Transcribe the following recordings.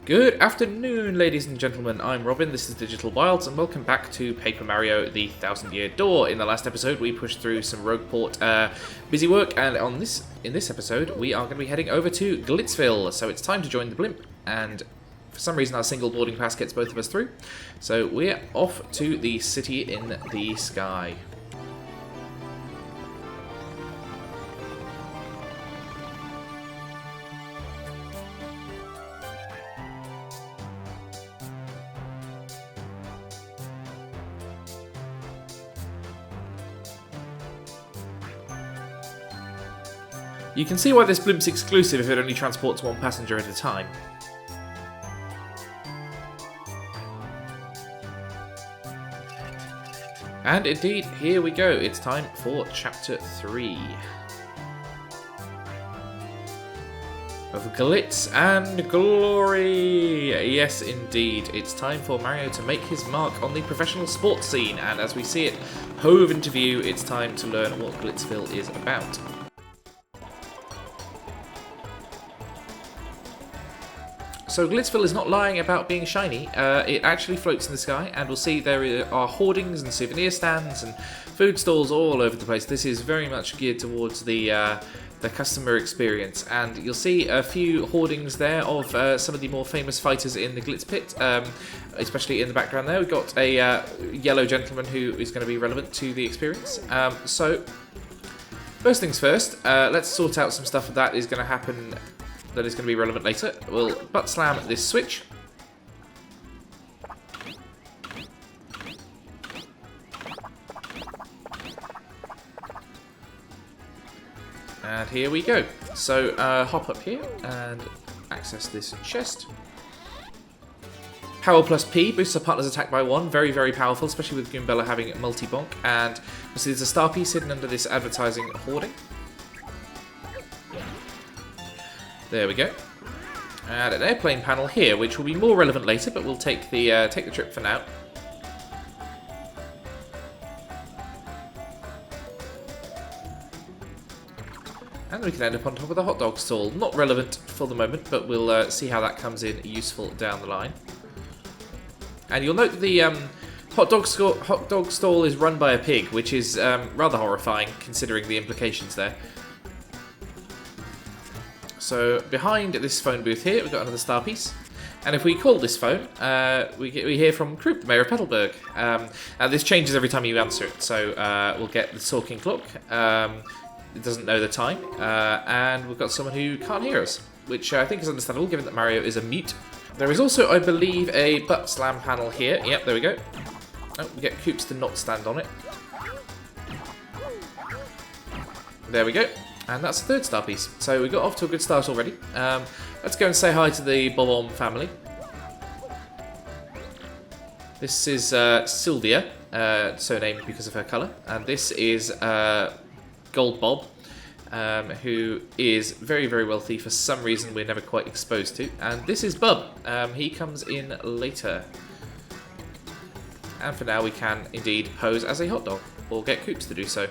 Good afternoon, ladies and gentlemen. I'm Robin, this is Digital Wilds, and welcome back to Paper Mario The Thousand Year Door. In the last episode, we pushed through some Rogueport busy work, and in this episode, we are going to be heading over to Glitzville. So it's time to join the blimp, and for some reason our single boarding pass gets both of us through. So we're off to the city in the sky. You can see why this blimp's exclusive if it only transports one passenger at a time. And indeed, here we go. It's time for Chapter 3 of Glitz and Glory. Yes, indeed. It's time for Mario to make his mark on the professional sports scene. And as we see it hove into view, it's time to learn what Glitzville is about. So Glitzville is not lying about being shiny, it actually floats in the sky, and we'll see there are hoardings and souvenir stands and food stalls all over the place. This is very much geared towards the customer experience, and you'll see a few hoardings there of some of the more famous fighters in the Glitz Pit, especially in the background there. We've got a yellow gentleman who is going to be relevant to the experience. So, first things first, let's sort out some stuff that is going to happen that is going to be relevant later. We'll butt slam this switch. And here we go. So hop up here and access this chest. Power plus P boosts a partner's attack by 1. Very, very powerful, especially with Goombella having multi-bonk. And you see there's a star piece hidden under this advertising hoarding. There we go. And an airplane panel here, which will be more relevant later, but we'll take the trip for now. And we can end up on top of the hot dog stall. Not relevant for the moment, but we'll see how that comes in useful down the line. And you'll note that the hot dog stall is run by a pig, which is rather horrifying considering the implications there. So behind this phone booth here, we've got another star piece. And if we call this phone, we hear from Krupp, the mayor of Petalburg. And this changes every time you answer it. So we'll get the talking clock. It doesn't know the time. And we've got someone who can't hear us, which I think is understandable given that Mario is a mute. There is also, I believe, a butt slam panel here. Yep, there we go. Oh, we get Koops to not stand on it. There we go. And that's the third star piece. So we got off to a good start already. Let's go and say hi to the Bob-omb family. This is Sylvia, so named because of her colour. And this is Gold Bob, who is very, very wealthy for some reason we're never quite exposed to. And this is Bub. He comes in later. And for now we can indeed pose as a hot dog, or get Koops to do so.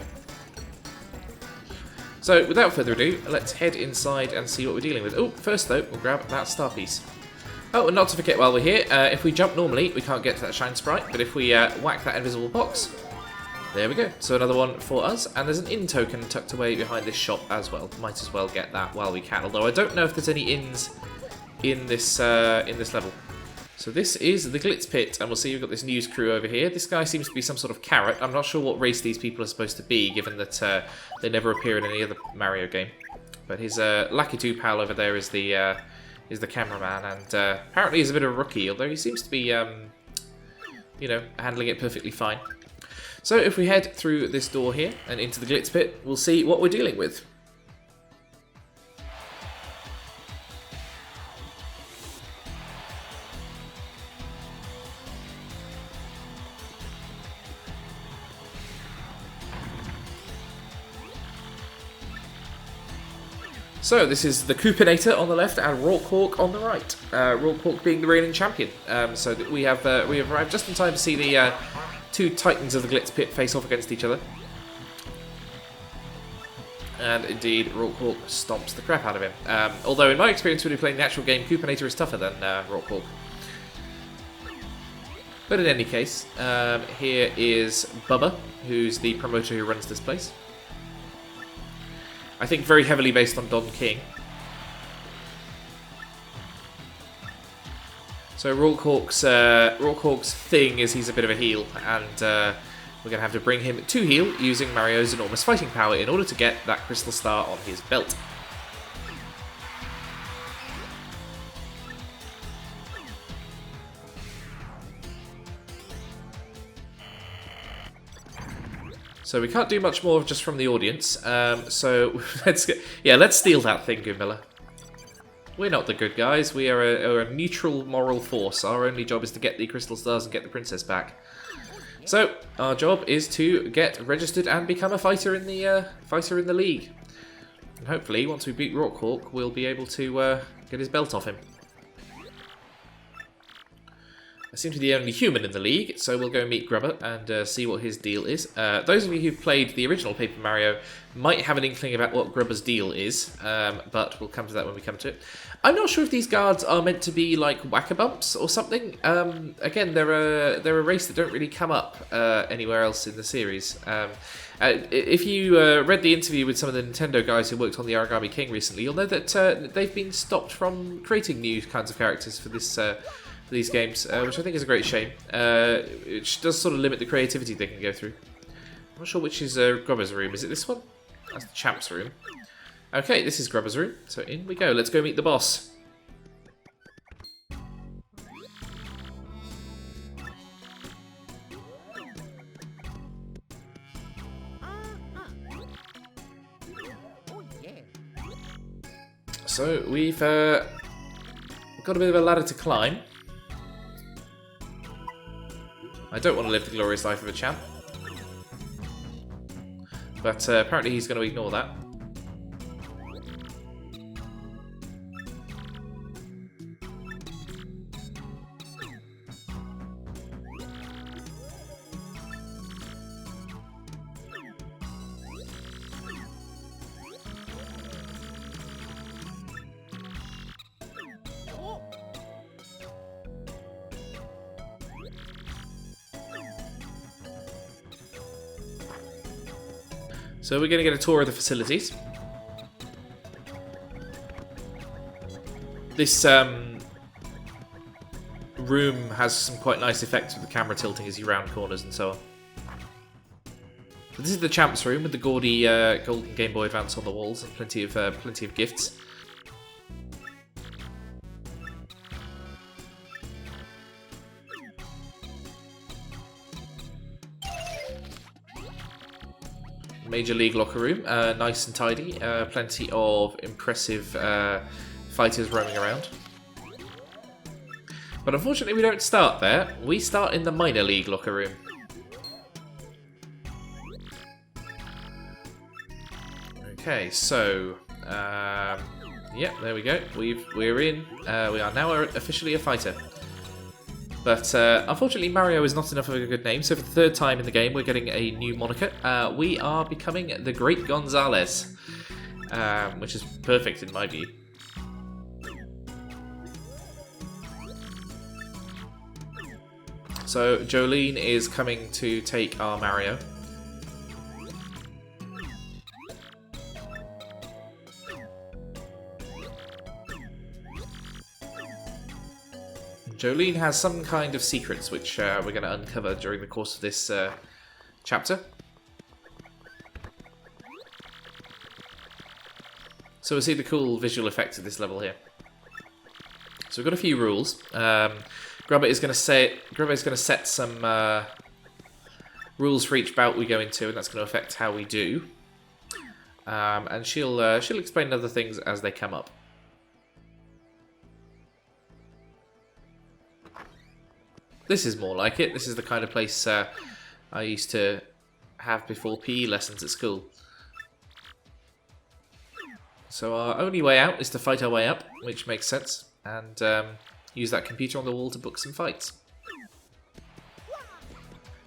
So, without further ado, let's head inside and see what we're dealing with. Oh, first though, we'll grab that star piece. Oh, and not to forget while we're here, if we jump normally, we can't get to that shine sprite, but if we whack that invisible box, there we go. So another one for us, and there's an inn token tucked away behind this shop as well. Might as well get that while we can, although I don't know if there's any inns in this level. So this is the Glitz Pit, and we'll see we've got this news crew over here. This guy seems to be some sort of carrot. I'm not sure what race these people are supposed to be, given that they never appear in any other Mario game. But his Lakitu pal over there is the cameraman, and apparently he's a bit of a rookie, although he seems to be, you know, handling it perfectly fine. So if we head through this door here and into the Glitz Pit, we'll see what we're dealing with. So this is the Koopinator on the left and Rawkhawk on the right. Rawkhawk being the reigning champion. So that we have arrived just in time to see the two titans of the Glitz Pit face off against each other. And indeed, Rorqual stomps the crap out of him. Although in my experience when we playing the actual game, Coopinator is tougher than Rorqual. But in any case, here is Bubba, who's the promoter who runs this place. I think very heavily based on Don King. So Rorqual's thing is he's a bit of a heel, and we're going to have to bring him to heel using Mario's enormous fighting power in order to get that crystal star on his belt. So we can't do much more just from the audience. So let's steal that thing, Goomba. We're not the good guys. We are a neutral moral force. Our only job is to get the crystal stars and get the princess back. So our job is to get registered and become a fighter in the league. And hopefully, once we beat Rorqual, we'll be able to get his belt off him. I seem to be the only human in the league, so we'll go meet Grubba and see what his deal is. Those of you who've played the original Paper Mario might have an inkling about what Grubba's deal is, but we'll come to that when we come to it. I'm not sure if these guards are meant to be like whack-a-bumps or something. Again, they're a race that don't really come up anywhere else in the series. If you read the interview with some of the Nintendo guys who worked on the Origami King recently, you'll know that they've been stopped from creating new kinds of characters for this. These games, which I think is a great shame. It does sort of limit the creativity they can go through. I'm not sure which is Grubba's room. Is it this one? That's the champ's room. Okay, this is Grubba's room. So in we go. Let's go meet the boss. So we've got a bit of a ladder to climb. I don't want to live the glorious life of a champ. But apparently he's going to ignore that. So we're going to get a tour of the facilities. This room has some quite nice effects with the camera tilting as you round corners and so on. So this is the champ's room with the gaudy golden Game Boy Advance on the walls and plenty of gifts. Major League locker room, nice and tidy, plenty of impressive fighters roaming around. But unfortunately we don't start there, we start in the minor league locker room. Okay, so, yeah, there we go, we're in, we are now officially a fighter. But unfortunately Mario is not enough of a good name, so for the third time in the game we're getting a new moniker. We are becoming the Great Gonzales, which is perfect in my view. So Jolene is coming to take our Mario. Jolene has some kind of secrets which we're going to uncover during the course of this chapter. So we'll see the cool visual effects of this level here. So we've got a few rules. Grubba is going to set some rules for each bout we go into, and that's going to affect how we do. And she'll explain other things as they come up. This is more like it. This is the kind of place I used to have before PE lessons at school. So our only way out is to fight our way up, which makes sense, and use that computer on the wall to book some fights.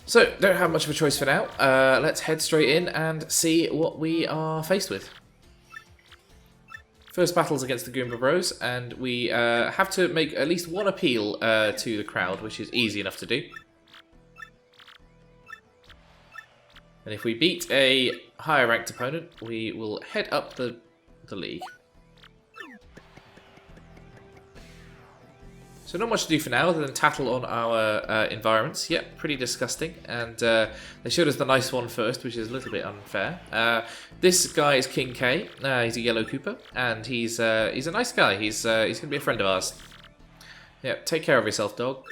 So, don't have much of a choice for now. Let's head straight in and see what we are faced with. First battle's against the Goomba Bros, and we have to make at least one appeal to the crowd, which is easy enough to do. And if we beat a higher ranked opponent, we will head up the league. So not much to do for now other than tattle on our environments. Yep, pretty disgusting. And they showed us the nice one first, which is a little bit unfair. This guy is King K. He's a yellow Koopa, and he's a nice guy. He's going to be a friend of ours. Yep, take care of yourself, dog.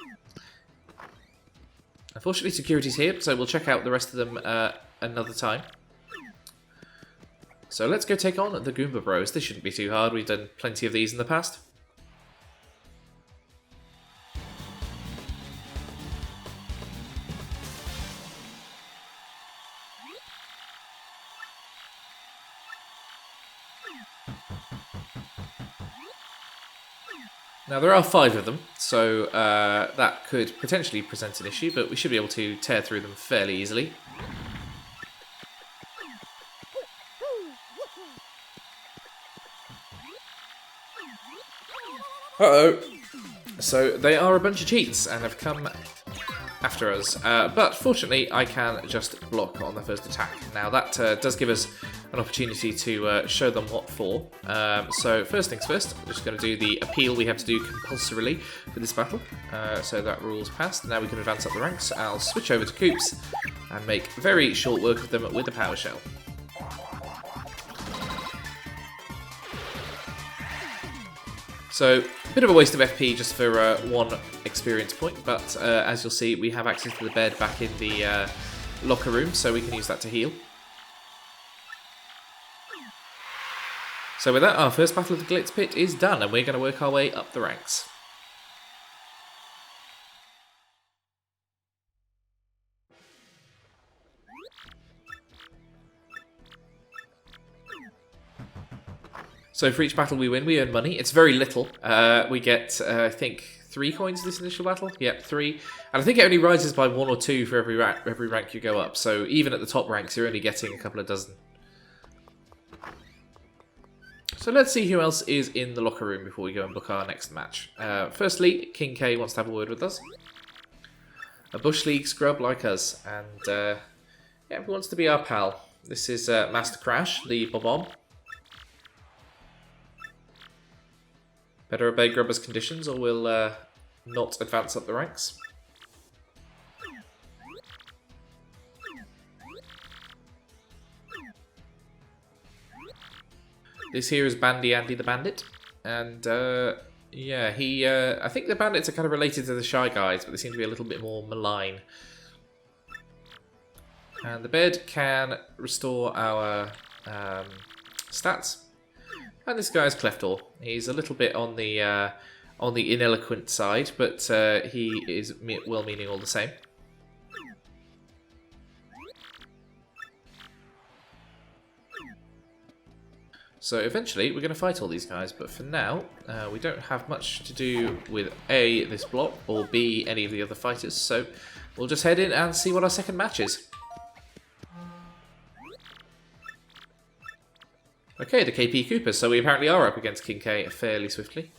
Unfortunately, security's here, so we'll check out the rest of them another time. So let's go take on the Goomba Bros. This shouldn't be too hard. We've done plenty of these in the past. Now there are 5 of them, so that could potentially present an issue, but we should be able to tear through them fairly easily. Uh-oh. So they are a bunch of cheats and have come after us, but fortunately I can just block on the first attack. Now that does give us an opportunity to show them what for. So first things first, I'm just going to do the appeal we have to do compulsorily for this battle. So that rule's passed. Now we can advance up the ranks. I'll switch over to Koops and make very short work of them with the Power Shell. So, a bit of a waste of FP just for 1 experience point, but as you'll see, we have access to the bed back in the locker room, so we can use that to heal. So with that, our first battle of the Glitz Pit is done, and we're going to work our way up the ranks. So for each battle we win, we earn money. It's very little. We get, I think, 3 coins this initial battle. Yep, 3. And I think it only rises by 1 or 2 for every rank you go up. So even at the top ranks, you're only getting a couple of dozen. So let's see who else is in the locker room before we go and book our next match. Firstly, King K wants to have a word with us. A Bush League scrub like us. And yeah, he wants to be our pal. This is Master Crash, the Bob-omb. Better obey Grubber's conditions or we'll not advance up the ranks. This here is Bandy Andy the Bandit. And yeah, I think the bandits are kind of related to the Shy Guys, but they seem to be a little bit more malign. And the bed can restore our stats. And this guy's Cleftor. He's a little bit on the ineloquent side, but he is well-meaning all the same. So eventually we're going to fight all these guys, but for now we don't have much to do with A, this block, or B, any of the other fighters, so we'll just head in and see what our second match is. Okay, the KP Koopas, so we apparently are up against King K fairly swiftly.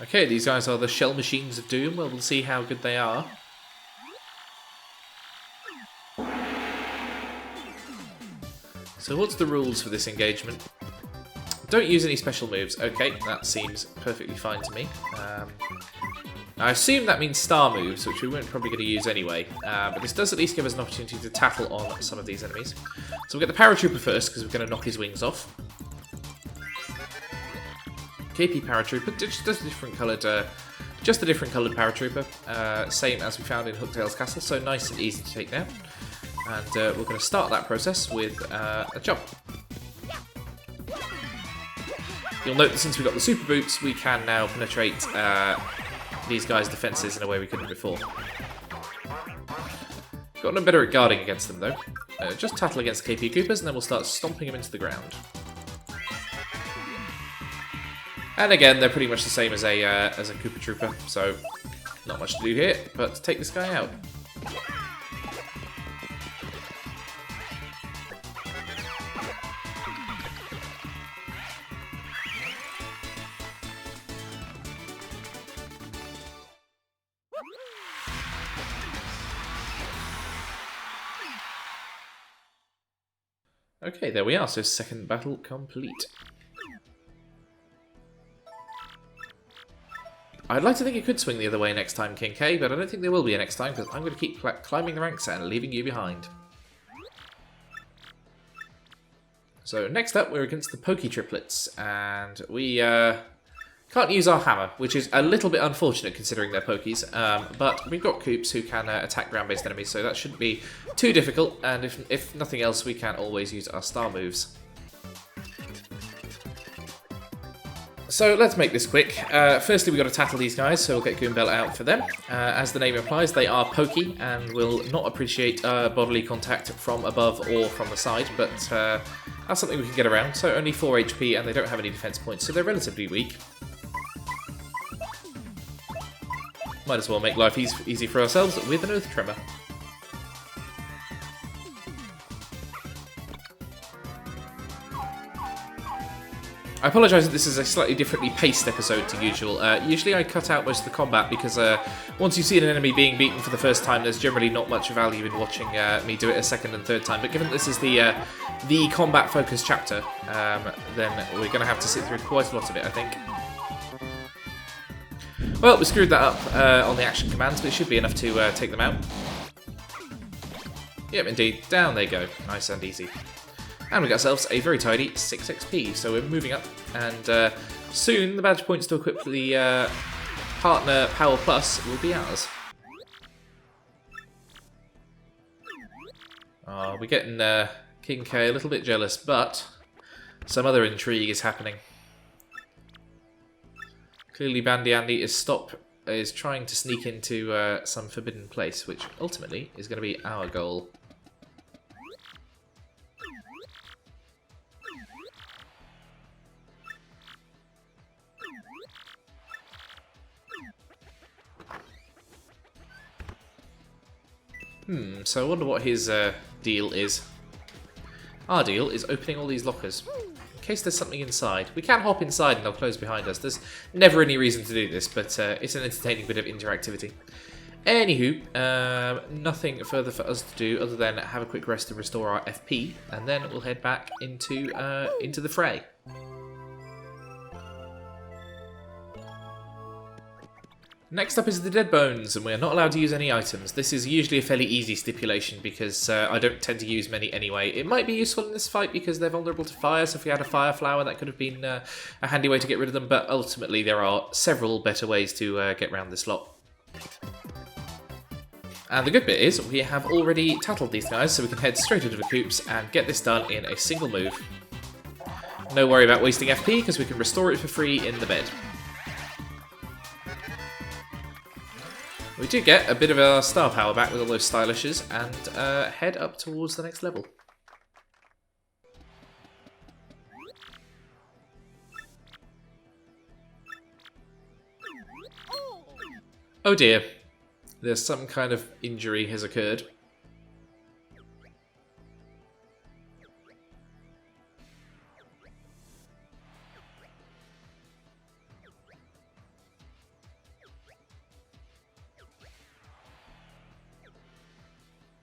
Okay, these guys are the Shell Machines of Doom. Well, we'll see how good they are. So what's the rules for this engagement? Don't use any special moves. Okay, that seems perfectly fine to me. I assume that means star moves, which we weren't probably going to use anyway. But this does at least give us an opportunity to tattle on some of these enemies. So we'll get the Paratrooper first, because we're going to knock his wings off. KP Paratrooper, just a different coloured Paratrooper. Same as we found in Hooktail's Castle, so nice and easy to take down. And we're going to start that process with a jump. You'll note that since we've got the super boots, we can now penetrate these guys' defences in a way we couldn't before. Gotten better at guarding against them, though. Just tattle against KP Koopas, and then we'll start stomping them into the ground. And again, they're pretty much the same as a Koopa Trooper, so Not much to do here, but take this guy out. Okay, there we are, so second battle complete. I'd like to think it could swing the other way next time, King K, but I don't think there will be a next time, because I'm going to keep climbing the ranks and leaving you behind. So next up, we're against the Pokey Triplets, and we can't use our hammer, which is a little bit unfortunate considering they're Pokies, but we've got Koops who can attack ground-based enemies, so that shouldn't be too difficult, and if nothing else, we can always use our star moves. So let's make this quick. Firstly, we've got to tackle these guys, so we'll get Goomba out for them. As the name implies, they are pokey and will not appreciate bodily contact from above or from the side, but that's something we can get around. So only 4 HP and they don't have any defense points, so they're relatively weak. Might as well make life easy for ourselves with an Earth Tremor. I apologise that this is a slightly differently paced episode to usual. Usually I cut out most of the combat because once you see an enemy being beaten for the first time, there's generally not much value in watching me do it a second and third time. But given this is the combat-focused chapter, then we're going to have to sit through quite a lot of it, I think. Well, we screwed that up on the action commands, but it should be enough to take them out. Yep, indeed. Down they go. Nice and easy. And we got ourselves a very tidy 6 XP, so we're moving up, and soon the badge points to equip the Partner Power Plus will be ours. Oh, we're getting King K a little bit jealous, but some other intrigue is happening. Clearly Bandy Andy is trying to sneak into some forbidden place, which ultimately is going to be our goal. So I wonder what his deal is. Our deal is opening all these lockers, in case there's something inside. We can hop inside and they'll close behind us. There's never any reason to do this, but it's an entertaining bit of interactivity. Anywho, nothing further for us to do other than have a quick rest to restore our FP, and then we'll head back into the fray. Next up is the Dead Bones, and we are not allowed to use any items. This is usually a fairly easy stipulation because I don't tend to use many anyway. It might be useful in this fight because they're vulnerable to fire, so if we had a fire flower that could have been a handy way to get rid of them, but ultimately there are several better ways to get around this lot. And the good bit is we have already tattled these guys, so we can head straight into the Koops and get this done in a single move. No worry about wasting FP because we can restore it for free in the bed. We do get a bit of our star power back with all those stylishes and head up towards the next level. Oh dear, there's some kind of injury has occurred.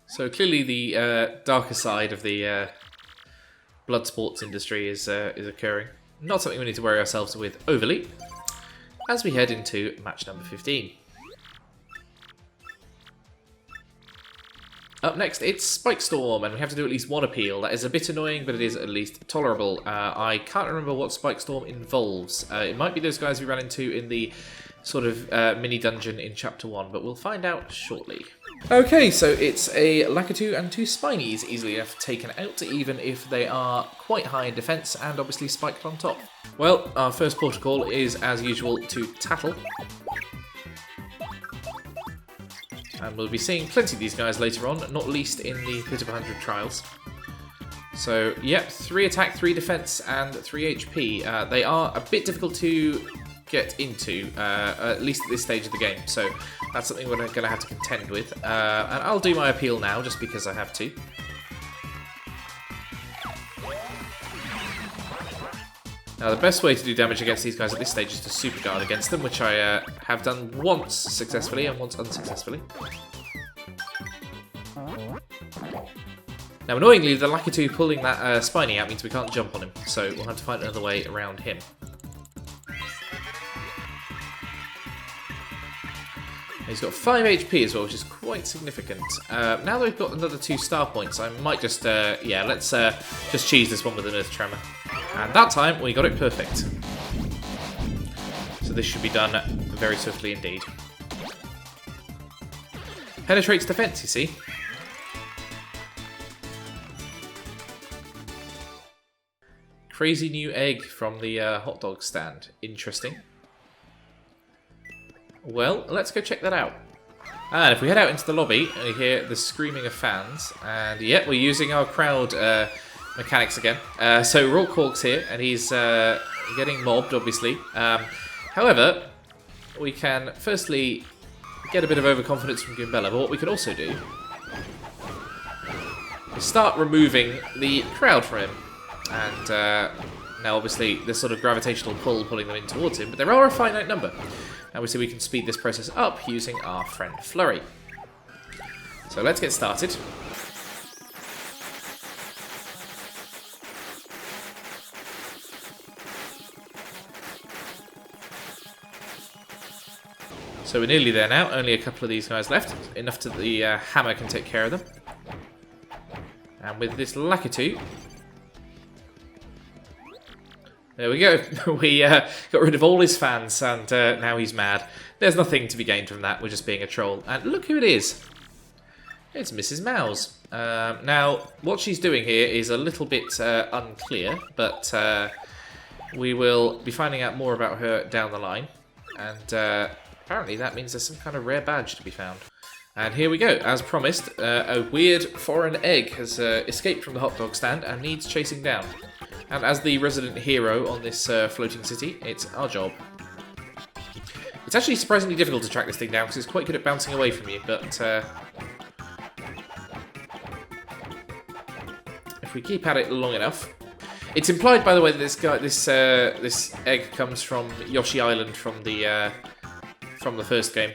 So clearly the darker side of the blood sports industry is occurring. Not something we need to worry ourselves with overly, as we head into match number 15. Up next, it's Spike Storm, and we have to do at least one appeal. That is a bit annoying, but it is at least tolerable. I can't remember what Spike Storm involves. It might be those guys we ran into in the sort of mini-dungeon in Chapter 1, but we'll find out shortly. Okay, so it's a Lakitu and 2 Spinies, easily enough taken out, even if they are quite high in defence and obviously spiked on top. Well, our first protocol is, as usual, to tattle. And we'll be seeing plenty of these guys later on, not least in the Pit of 100 trials. So, yep, 3 attack, 3 defense, and 3 HP. They are a bit difficult to get into, at least at this stage of the game. So, That's something we're going to have to contend with. And I'll do my appeal now, just because I have to. Now, the best way to do damage against these guys at this stage is to super guard against them, which I have done once successfully and once unsuccessfully. Now, annoyingly, the Lakitu pulling that spiny out means we can't jump on him, so we'll have to find another way around him. He's got 5 HP as well, which is quite significant. Now that we've got another 2 star points, I might just, yeah, let's just cheese this one with an Earth Tremor. And that time, we got it perfect. So this should be done very swiftly indeed. Penetrates defense, you see. Crazy new egg from the hot dog stand. Interesting. Well, let's go check that out. And if we head out into the lobby, we hear the screaming of fans. And yeah, we're using our crowd mechanics again. So Raw Cork's here, and he's getting mobbed, obviously. However, we can firstly get a bit of overconfidence from Goombella, but what we can also do is start removing the crowd from him. And now, obviously, this sort of gravitational pull pulling them in towards him, but there are a finite number. And we see we can speed this process up using our friend Flurry. So let's get started. So we're nearly there now, only a couple of these guys left, enough that the hammer can take care of them. And with this Lakitu, there we go. We got rid of all his fans, and now he's mad. There's nothing to be gained from that. We're just being a troll. And look who it is. It's Mrs. Mouse. Now, what she's doing here is a little bit unclear, but we will be finding out more about her down the line. And apparently that means there's some kind of rare badge to be found. And here we go. As promised, a weird foreign egg has escaped from the hot dog stand and needs chasing down. And as the resident hero on this floating city, it's our job. It's actually surprisingly difficult to track this thing down because it's quite good at bouncing away from you, but if we keep at it long enough. It's implied, by the way, that this egg comes from Yoshi Island from the first game.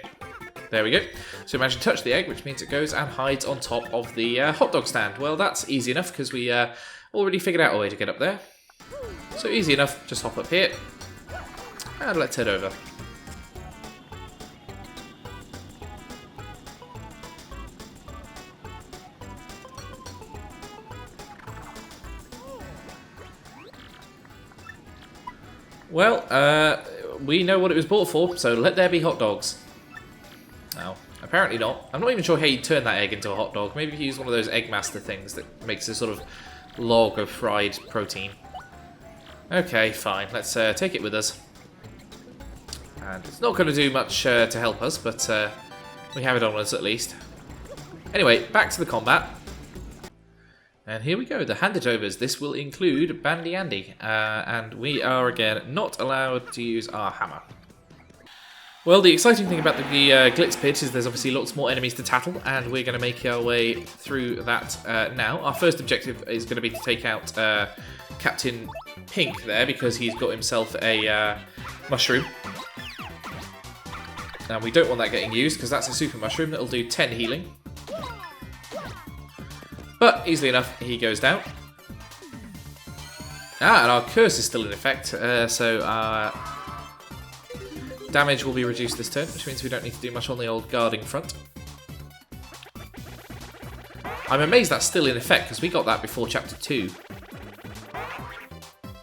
There we go. So we managed to touch the egg, which means it goes and hides on top of the hot dog stand. Well, that's easy enough because we already figured out a way to get up there. So easy enough, just hop up here. And let's head over. Well, we know what it was bought for, so let there be hot dogs. Oh, apparently not. I'm not even sure how you turn that egg into a hot dog. Maybe if you use one of those Egg Master things that makes a sort of log of fried protein. Okay, fine. Let's take it with us. And it's not going to do much to help us, but we have it on us at least. Anyway, back to the combat. And here we go, the hand-it-overs. This will include Bandy Andy. And we are, again, not allowed to use our hammer. Well, the exciting thing about the Glitz Pit is there's obviously lots more enemies to tattle, and we're going to make our way through that now. Our first objective is going to be to take out Captain Pink there, because he's got himself a mushroom. Now, we don't want that getting used, because that's a super mushroom that'll do 10 healing. But, easily enough, he goes down. Ah, and our curse is still in effect, so our damage will be reduced this turn, which means we don't need to do much on the old guarding front. I'm amazed that's still in effect, because we got that before Chapter 2.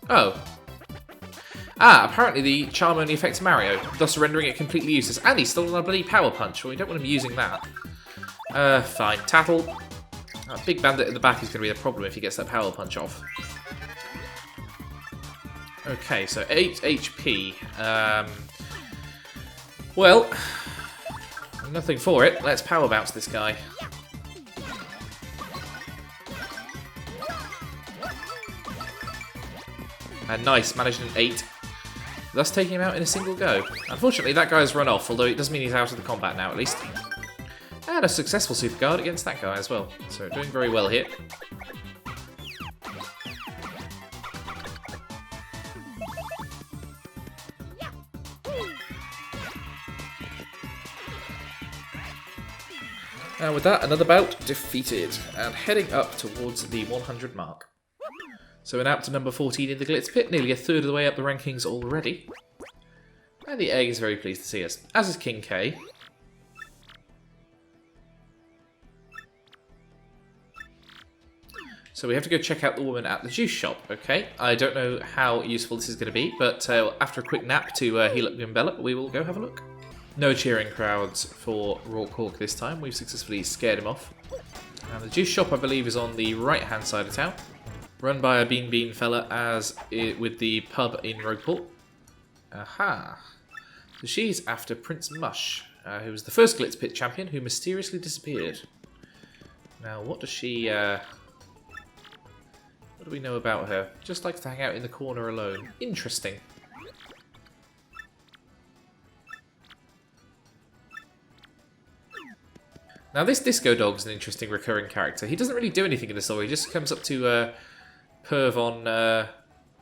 Oh. Ah, apparently the charm only affects Mario, thus rendering it completely useless. And he's still on a bloody power punch, well, we don't want him using that. Fine. Tattle. That big bandit in the back is going to be the problem if he gets that power punch off. Okay, so 8 HP. Well, nothing for it. Let's power bounce this guy. And nice, managed an 8. thus taking him out in a single go. Unfortunately, that guy's run off, although it does mean he's out of the combat now, at least. And a successful super guard against that guy as well. So doing very well here. And with that, another bout defeated, and heading up towards the 100 mark. So we're now up to number 14 in the Glitz Pit, nearly a third of the way up the rankings already. And the egg is very pleased to see us, as is King K. So we have to go check out the woman at the juice shop, okay? I don't know how useful this is going to be, but after a quick nap to heal up Goombella, we will go have a look. No cheering crowds for Raw Cork this time. We've successfully scared him off. And the juice shop, I believe, is on the right-hand side of town. Run by a Bean fella with the pub in Rogueport. Aha. So she's after Prince Mush, who was the first Glitz Pit champion who mysteriously disappeared. Now, what does she... what do we know about her? Just likes to hang out in the corner alone. Interesting. Now, this Disco Dog's an interesting recurring character. He doesn't really do anything in the story. He just comes up to perv on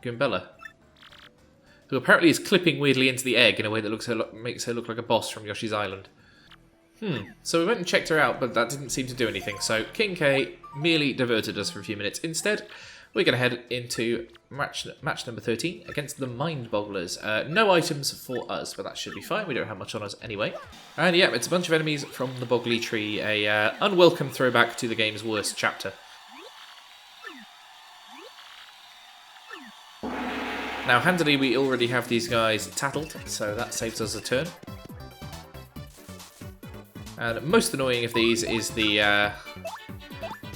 Goombella, who apparently is clipping weirdly into the egg in a way that makes her look like a boss from Yoshi's Island. So we went and checked her out, but that didn't seem to do anything. So King K merely diverted us for a few minutes. Instead, we're going to head into match number 13 against the Mind Bogglers. No items for us, but that should be fine. We don't have much on us anyway. And yeah, it's a bunch of enemies from the Boggly Tree, a unwelcome throwback to the game's worst chapter. Now, handily, we already have these guys tattled, so that saves us a turn. And most annoying of these is the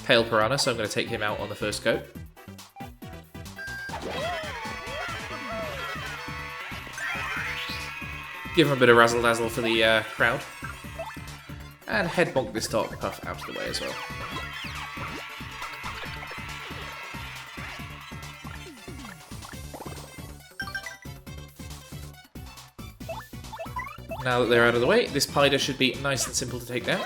Pale Piranha, so I'm going to take him out on the first go. Give him a bit of razzle-dazzle for the crowd. And head bonk this Dark Puff out of the way as well. Now that they're out of the way, this Pider should be nice and simple to take down.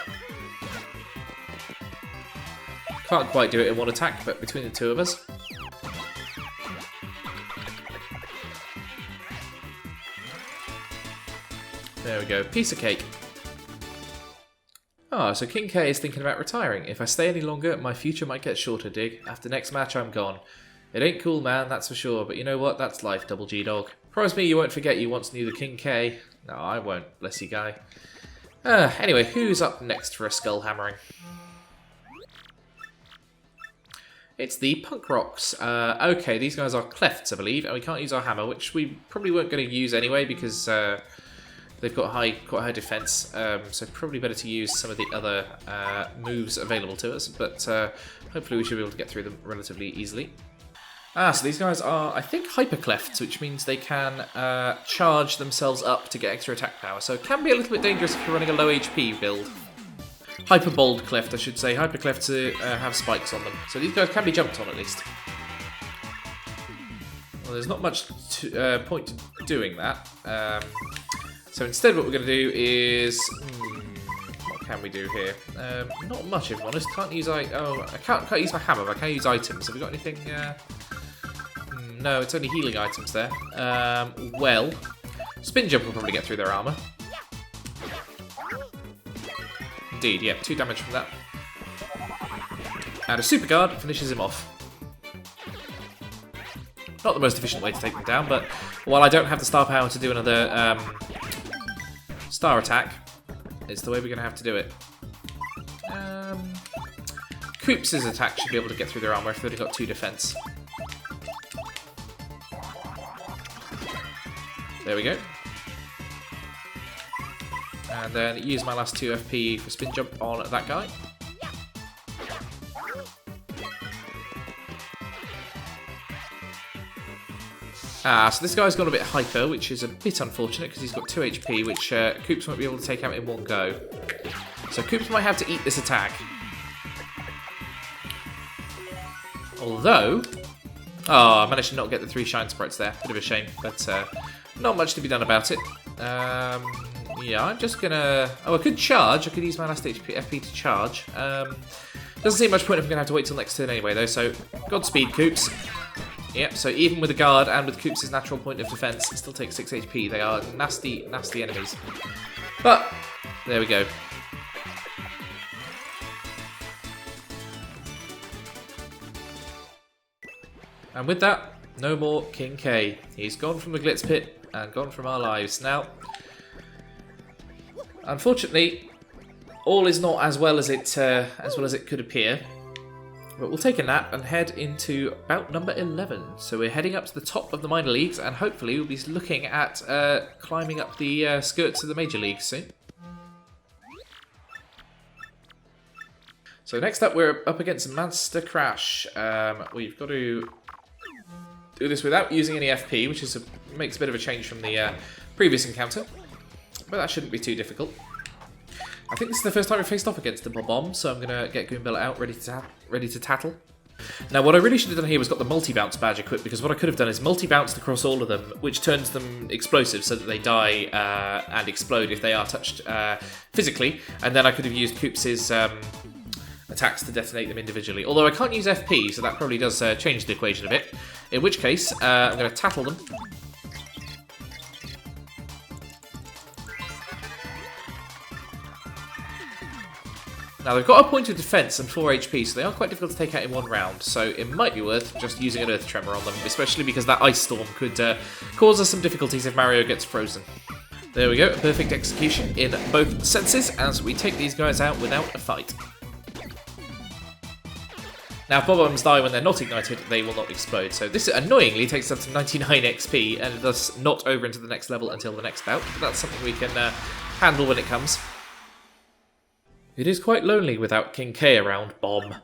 Can't quite do it in one attack, but between the two of us. There we go, piece of cake. Ah, so King K is thinking about retiring. If I stay any longer, my future might get shorter, dig. After next match, I'm gone. It ain't cool, man, that's for sure, but you know what? That's life, Double G Dog. Promise me you won't forget you once knew the King K. No, I won't, bless you, guy. Anyway, who's up next for a skull hammering? It's the Punk Rocks. Okay, these guys are Clefts, I believe, and we can't use our hammer, which we probably weren't going to use anyway because they've got quite high defense, so probably better to use some of the other moves available to us, but hopefully we should be able to get through them relatively easily. So these guys are, I think, Hyper Clefts, which means they can charge themselves up to get extra attack power, so it can be a little bit dangerous if you're running a low HP build. Hyper Bold Cleft, I should say. Hyper Clefts have spikes on them, so these guys can be jumped on at least. Well, there's not much point to doing that. So instead what we're going to do is... what can we do here? Not much, if I'm honest. Can't use... I can't use my hammer, but I can use items. Have we got anything... no, it's only healing items there. Well, Spin Jump will probably get through their armour. Indeed, yeah, 2 damage from that. And a Super Guard finishes him off. Not the most efficient way to take them down, but while I don't have the star power to do another star attack, it's the way we're going to have to do it. Koops' attack should be able to get through their armour if they've only got 2 defense. There we go. And then use my last 2 FP for Spin Jump on that guy. So this guy's gone a bit hyper, which is a bit unfortunate because he's got 2 HP, which Koops won't be able to take out in one go. So Koops might have to eat this attack. Although... oh, I managed to not get the 3 Shine Sprites there. Bit of a shame, but not much to be done about it. Yeah, I'm just gonna... Oh, I could charge. I could use my last FP to charge. Doesn't seem much point if I'm gonna have to wait till next turn anyway, though, so Godspeed, Koops. Yep, so even with a guard and with Koops' natural point of defense, it still takes 6 HP. They are nasty, nasty enemies. But, there we go. And with that, no more King K. He's gone from the Glitz Pit and gone from our lives. Now, unfortunately, all is not as well as it could appear. But we'll take a nap and head into bout number 11. So we're heading up to the top of the minor leagues, and hopefully we'll be looking at climbing up the skirts of the major leagues soon. So next up, we're up against Monster Crash. We've got to do this without using any FP, which makes a bit of a change from the previous encounter. But that shouldn't be too difficult. I think this is the first time we've faced off against the Bob-Bomb, so I'm going to get Goomba out, ready to tattle. Now, what I really should have done here was got the multi-bounce badge equipped, because what I could have done is multi-bounced across all of them, which turns them explosive so that they die and explode if they are touched physically, and then I could have used Koops' attacks to detonate them individually. Although I can't use FP, so that probably does change the equation a bit, in which case I'm going to tattle them. Now, they've got a point of defense and 4 HP, so they are quite difficult to take out in one round, so it might be worth just using an Earth Tremor on them, especially because that Ice Storm could cause us some difficulties if Mario gets frozen. There we go, a perfect execution in both senses as we take these guys out without a fight. Now, if Bob-Bombs die when they're not ignited, they will not explode, so this annoyingly takes up to 99 XP, and thus not over into the next level until the next bout, but that's something we can handle when it comes. It is quite lonely without King K around, Bomb.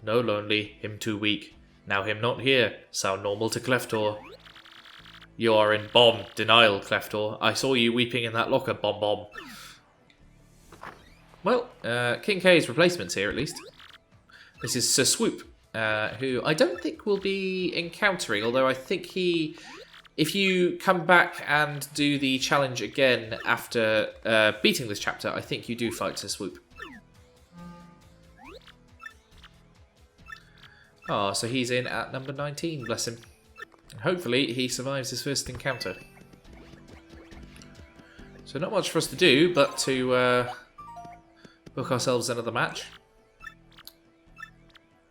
No lonely, him too weak. Now him not here, sound normal to Cleftor. You are in Bomb denial, Cleftor. I saw you weeping in that locker, Bomb. Well, King K's replacement's here at least. This is Sir Swoop, who I don't think we'll be encountering, although I think he... If you come back and do the challenge again after beating this chapter, I think you do fight Sir Swoop. Oh, so he's in at number 19, bless him. And hopefully he survives his first encounter. So not much for us to do, but to book ourselves another match.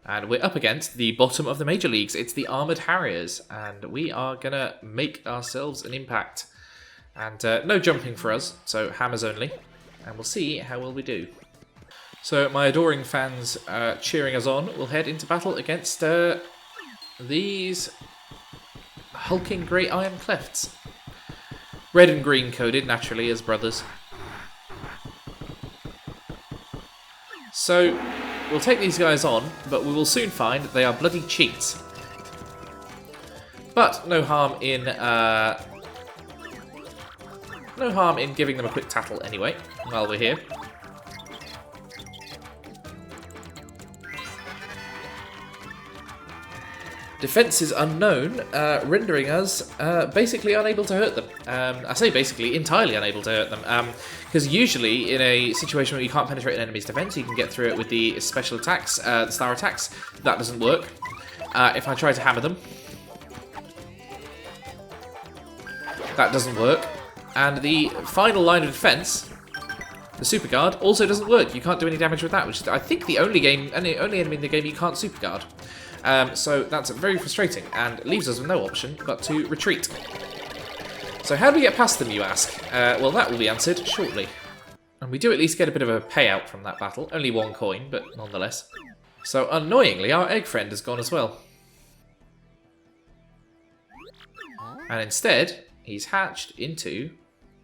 And we're up against the bottom of the major leagues. It's the Armoured Harriers, and we are going to make ourselves an impact. And no jumping for us, so hammers only. And we'll see how well we do. So my adoring fans cheering us on, we'll head into battle against these hulking grey iron clefts. Red and green coded, naturally, as brothers. So... we'll take these guys on, but we will soon find that they are bloody cheats. But no harm in giving them a quick tattle anyway, while we're here. Defense is unknown, rendering us basically unable to hurt them. I say basically, entirely unable to hurt them. Because usually, in a situation where you can't penetrate an enemy's defense, you can get through it with the special attacks, the star attacks. That doesn't work. If I try to hammer them, that doesn't work. And the final line of defense, the super guard, also doesn't work. You can't do any damage with that, which is, I think, the only enemy in the game you can't super guard. So that's very frustrating and leaves us with no option but to retreat. So how do we get past them, you ask? Well, that will be answered shortly. And we do at least get a bit of a payout from that battle. Only 1 coin, but nonetheless. So annoyingly, our egg friend has gone as well. And instead, he's hatched into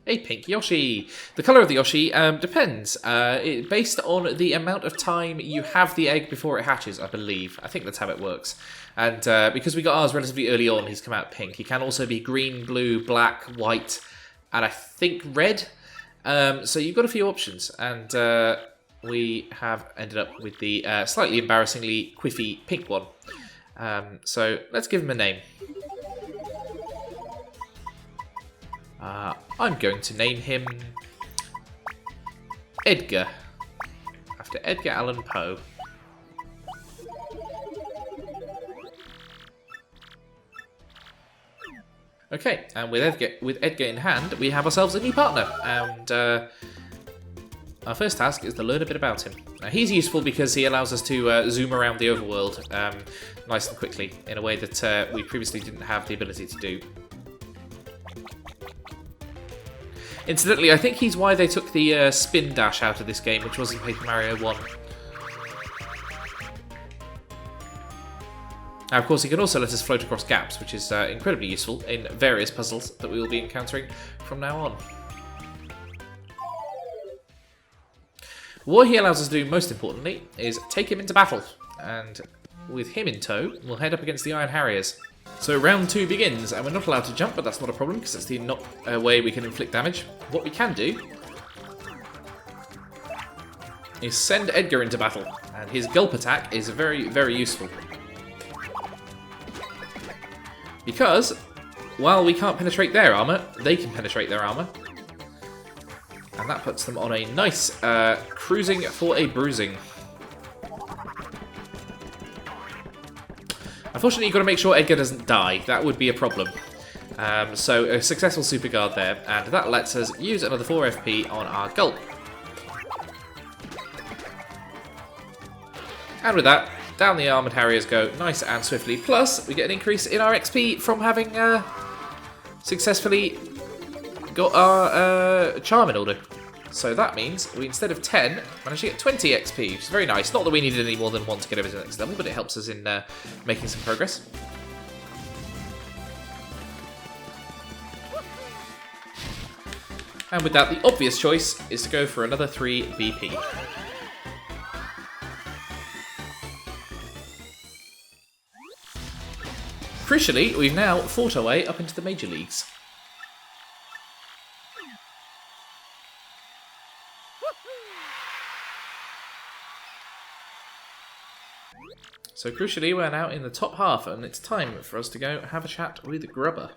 a pink Yoshi. The colour of the Yoshi depends. Based on the amount of time you have the egg before it hatches, I believe. I think that's how it works. And because we got ours relatively early on, he's come out pink. He can also be green, blue, black, white, and I think red. So you've got a few options. And we have ended up with the slightly embarrassingly quiffy pink one. So let's give him a name. I'm going to name him Edgar, after Edgar Allan Poe. Okay, and with Edgar in hand, we have ourselves a new partner, and our first task is to learn a bit about him. Now, he's useful because he allows us to zoom around the overworld nice and quickly, in a way that we previously didn't have the ability to do. Incidentally, I think he's why they took the spin dash out of this game, which was in Paper Mario 1. Now, of course, he can also let us float across gaps, which is incredibly useful in various puzzles that we will be encountering from now on. What he allows us to do, most importantly, is take him into battle, and with him in tow, we'll head up against the Iron Harriers. So round 2 begins, and we're not allowed to jump, but that's not a problem, because that's the way we can inflict damage. What we can do is send Edgar into battle, and his gulp attack is very, very useful. Because, while we can't penetrate their armour, they can penetrate their armour. And that puts them on a nice cruising for a bruising. Unfortunately, you've got to make sure Edgar doesn't die. That would be a problem. So a successful super guard there, and that lets us use another 4 FP on our gulp. And with that, down the Armoured Harriers go nice and swiftly. Plus, we get an increase in our XP from having successfully got our charm in order. So that means we, instead of 10, managed to get 20 XP, which is very nice. Not that we needed any more than 1 to get over to the next level, but it helps us in making some progress. And with that, the obvious choice is to go for another 3 BP. Crucially, we've now fought our way up into the major leagues. So crucially, we're now in the top half, and it's time for us to go have a chat with Grubba.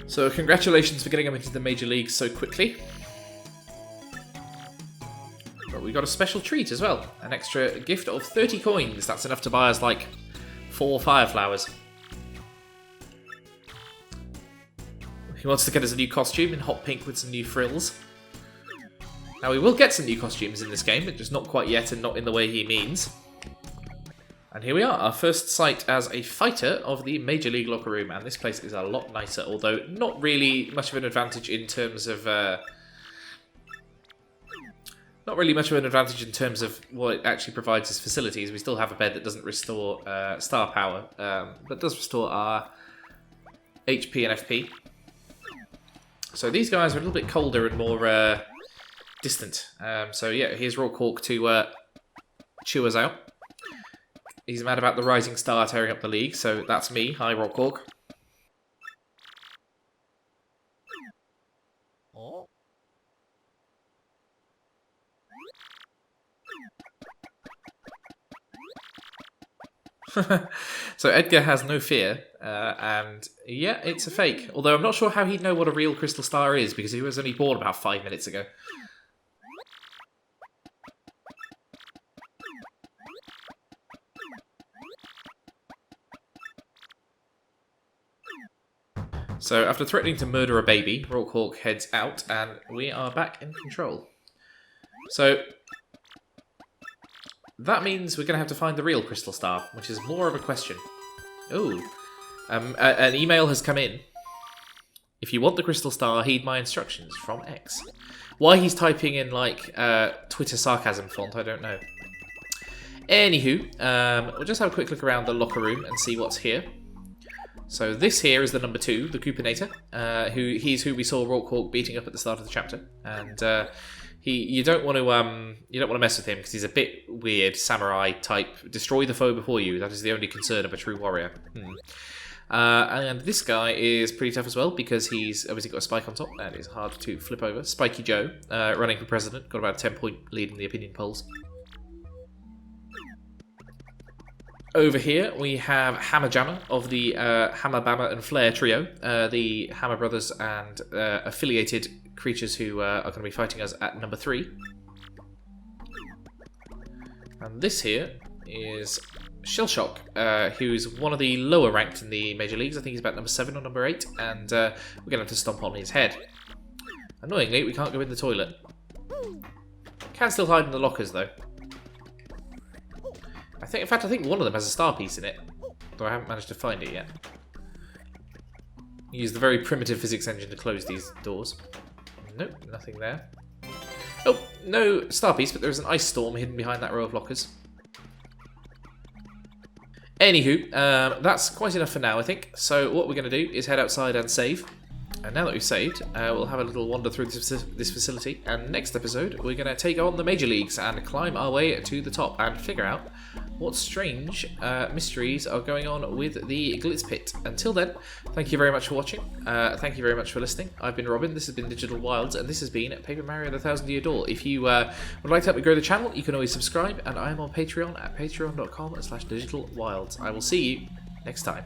So congratulations for getting him into the major leagues so quickly. But we got a special treat as well. An extra gift of 30 coins. That's enough to buy us like 4 fire flowers. He wants to get us a new costume in hot pink with some new frills. Now we will get some new costumes in this game, but just not quite yet and not in the way he means. And here we are, our first sight as a fighter of the Major League locker room, and this place is a lot nicer, although not really much of an advantage in terms of what it actually provides as facilities. We still have a bed that doesn't restore star power, but does restore our HP and FP. So these guys are a little bit colder and more distant. So yeah, here's Rawkhawk to chew us out. He's mad about the rising star tearing up the league, so that's me. Hi, Rawkhawk. Oh. So Edgar has no fear, and yeah, it's a fake. Although I'm not sure how he'd know what a real crystal star is, because he was only born about 5 minutes ago. So after threatening to murder a baby, Hawk heads out, and we are back in control. So that means we're going to have to find the real Crystal Star, which is more of a question. Ooh. An email has come in. If you want the Crystal Star, heed my instructions from X. Why he's typing in, like, Twitter sarcasm font, I don't know. Anywho, we'll just have a quick look around the locker room and see what's here. So this here is the number 2, the Coopinator, who we saw Hawk beating up at the start of the chapter, and you don't want to mess with him because he's a bit weird, samurai type. Destroy the foe before you. That is the only concern of a true warrior. And this guy is pretty tough as well because he's obviously got a spike on top. That is hard to flip over. Spiky Joe, running for president, got about a 10-point lead in the opinion polls. Over here, we have Hammer Jammer of the Hammer, Bammer and Flare trio, the Hammer Brothers and affiliated creatures who are going to be fighting us at number 3. And this here is Shellshock, who's one of the lower ranked in the major leagues. I think he's about number 7 or number 8, and we're going to have to stomp on his head. Annoyingly, we can't go in the toilet. Can still hide in the lockers, though. In fact, I think one of them has a star piece in it, though I haven't managed to find it yet. Use the very primitive physics engine to close these doors. Nope, nothing there. Oh, no star piece, but there's an ice storm hidden behind that row of lockers. Anywho, that's quite enough for now, I think. So what we're going to do is head outside and save. And now that we've saved, we'll have a little wander through this facility. And next episode, we're going to take on the major leagues and climb our way to the top and figure out what strange mysteries are going on with the Glitz Pit. Until then, thank you very much for watching. Thank you very much for listening. I've been Robin, this has been Digital Wilds, and this has been Paper Mario the Thousand Year Door. If you would like to help me grow the channel, you can always subscribe, and I am on Patreon at patreon.com/digitalwilds. I will see you next time.